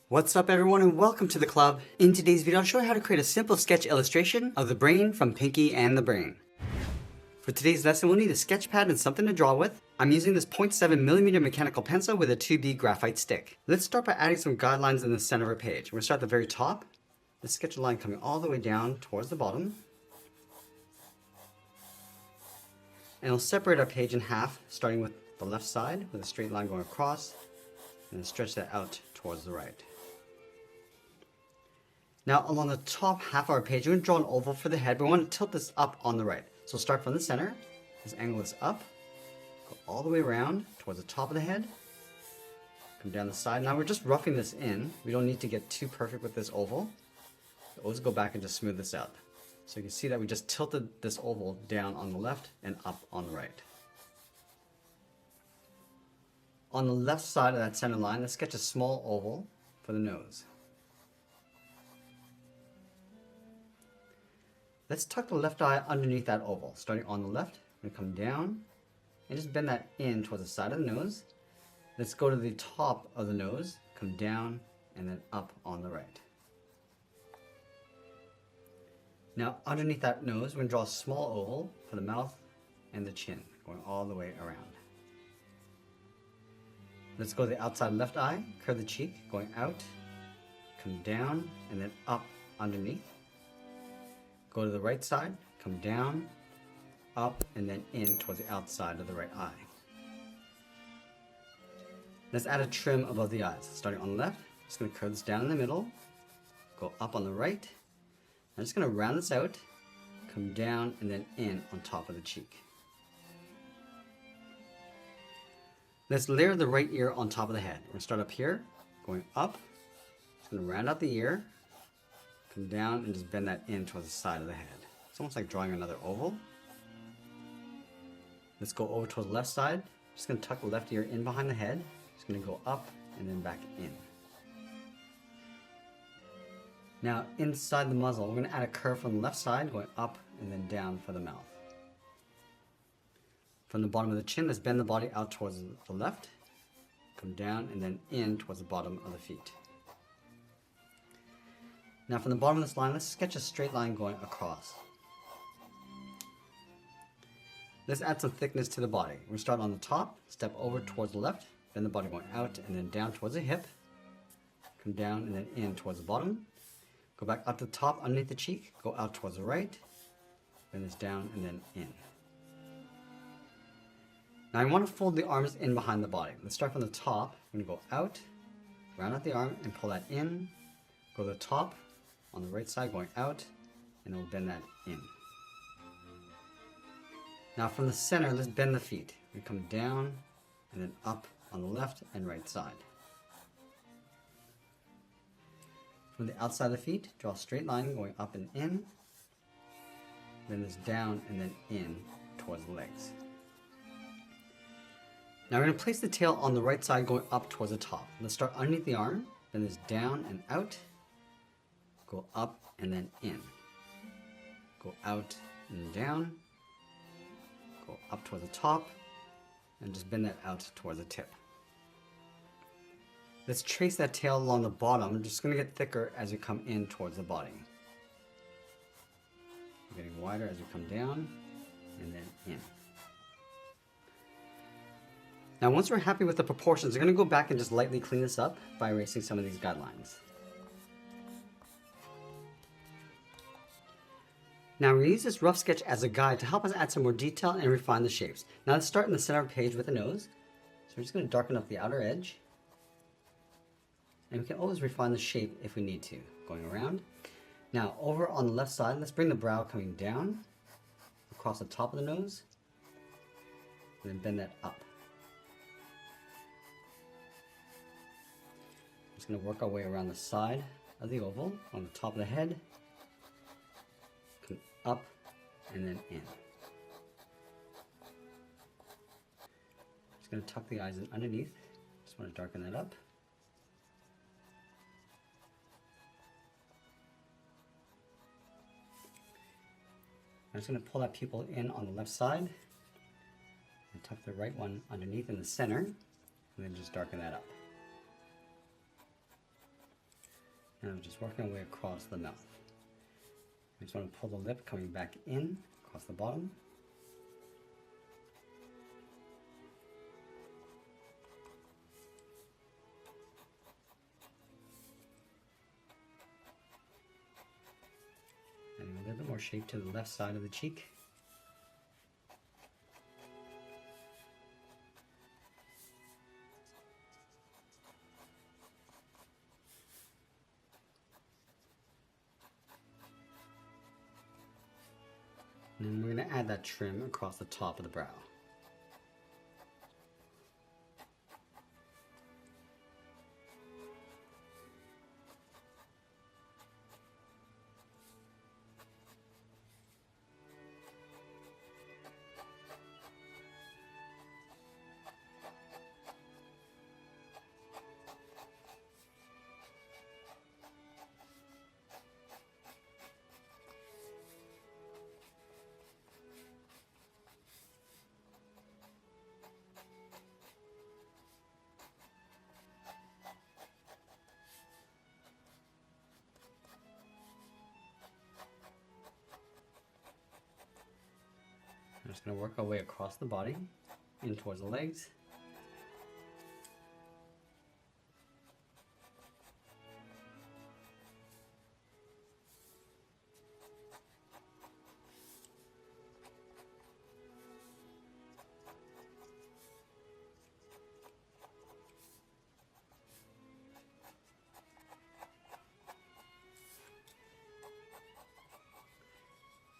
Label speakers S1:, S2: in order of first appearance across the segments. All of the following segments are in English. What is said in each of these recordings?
S1: What's up everyone and welcome to the club. In today's video I'll show you how to create a simple sketch illustration of the brain from Pinky and the Brain. For today's lesson we'll need a sketch pad and something to draw with. I'm using this 0.7mm mechanical pencil with a 2B graphite stick. Let's start by adding some guidelines in the center of our page. We're going to start at the very top. Let's sketch a line coming all the way down towards the bottom. And we'll separate our page in half, starting with the left side with a straight line going across, and then stretch that out towards the right. Now along the top half of our page, we're going to draw an oval for the head, but we want to tilt this up on the right. So start from the center, let's angle this up, go all the way around towards the top of the head, come down the side. Now we're just roughing this in. We don't need to get too perfect with this oval. So always go back and just smooth this out. So you can see that we just tilted this oval down on the left and up on the right. On the left side of that center line, let's sketch a small oval for the nose. Let's tuck the left eye underneath that oval. Starting on the left, we're going to come down and just bend that in towards the side of the nose. Let's go to the top of the nose, come down, and then up on the right. Now underneath that nose, we're going to draw a small oval for the mouth and the chin, going all the way around. Let's go to the outside left eye, curve the cheek, going out, come down, and then up underneath. Go to the right side, come down, up, and then in towards the outside of the right eye. Let's add a trim above the eyes. Starting on the left, I'm just going to curve this down in the middle, go up on the right. I'm just going to round this out, come down, and then in on top of the cheek. Let's layer the right ear on top of the head. We're going to start up here, going up. Just going to round out the ear, come down, and just bend that in towards the side of the head. It's almost like drawing another oval. Let's go over towards the left side. Just going to tuck the left ear in behind the head. Just going to go up and then back in. Now inside the muzzle, we're going to add a curve from the left side, going up and then down for the mouth. From the bottom of the chin, let's bend the body out towards the left, come down and then in towards the bottom of the feet. Now from the bottom of this line, let's sketch a straight line going across. Let's add some thickness to the body. We're going to start on the top, step over towards the left, bend the body going out and then down towards the hip, come down and then in towards the bottom. Go back up to the top underneath the cheek, go out towards the right, bend this down and then in. Now I want to fold the arms in behind the body. Let's start from the top. I'm going to go out, round out the arm and pull that in, go to the top on the right side going out, and then we'll bend that in. Now from the center, let's bend the feet. We come down and then up on the left and right side. From the outside of the feet, draw a straight line going up and in, then this down and then in towards the legs. Now we're going to place the tail on the right side going up towards the top. Let's start underneath the arm, then this down and out, go up and then in, go out and down, go up towards the top, and just bend that out towards the tip. Let's trace that tail along the bottom. I'm just going to get thicker as you come in towards the body. Getting wider as you come down and then in. Now once we're happy with the proportions, we're going to go back and just lightly clean this up by erasing some of these guidelines. Now we're going to use this rough sketch as a guide to help us add some more detail and refine the shapes. Now let's start in the center of the page with the nose. So we're just going to darken up the outer edge. And we can always refine the shape if we need to, going around. Now over on the left side, let's bring the brow coming down across the top of the nose and then bend that up. Just going to work our way around the side of the oval on the top of the head, come up and then in. Just going to tuck the eyes in underneath. Just want to darken that up. I'm just going to pull that pupil in on the left side and tuck the right one underneath in the center, and then just darken that up. And I'm just working our way across the mouth. I just want to pull the lip coming back in across the bottom. Adding a little bit more shape to the left side of the cheek. And then we're going to add that trim across the top of the brow. I'm just going to work our way across the body, in towards the legs.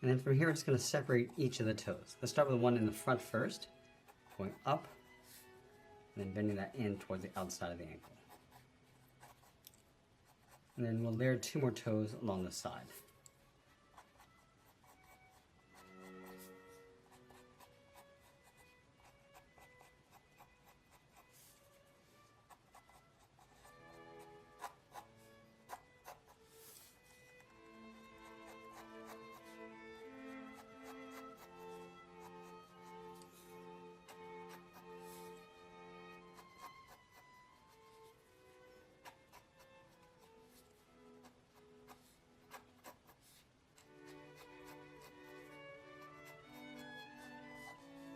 S1: And then from here, it's going to separate each of the toes. Let's start with the one in the front first, going up, and then bending that in towards the outside of the ankle. And then we'll layer 2 more toes along the side.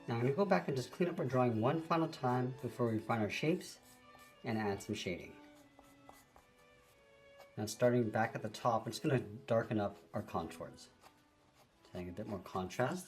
S1: Now I'm going to go back and just clean up our drawing one final time before we refine our shapes and add some shading. Now starting back at the top, I'm just going to darken up our contours, adding a bit more contrast.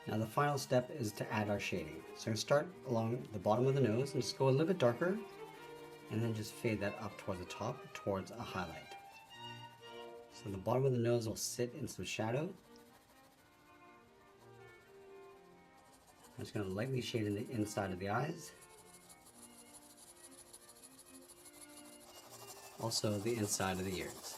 S1: Now the final step is to add our shading. So I'm going to start along the bottom of the nose and just go a little bit darker and then just fade that up towards the top, towards a highlight. So the bottom of the nose will sit in some shadow. I'm just going to lightly shade in the inside of the eyes. Also the inside of the ears.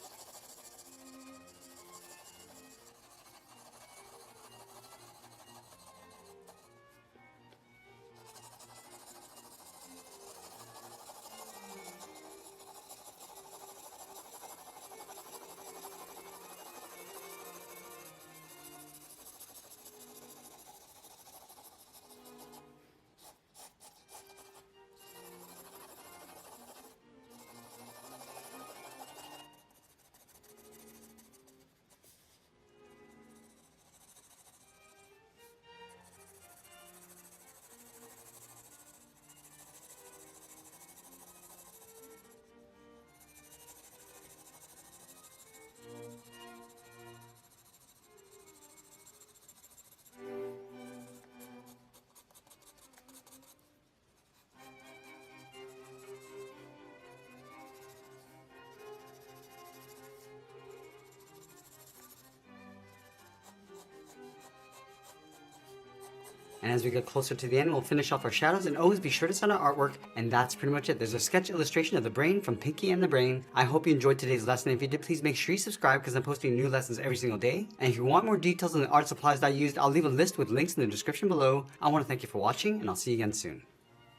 S1: And as we get closer to the end, we'll finish off our shadows, and always be sure to sign our artwork. And that's pretty much it. There's a sketch illustration of the brain from Pinky and the Brain. I hope you enjoyed today's lesson. If you did, please make sure you subscribe because I'm posting new lessons every single day. And if you want more details on the art supplies that I used, I'll leave a list with links in the description below. I want to thank you for watching, and I'll see you again soon.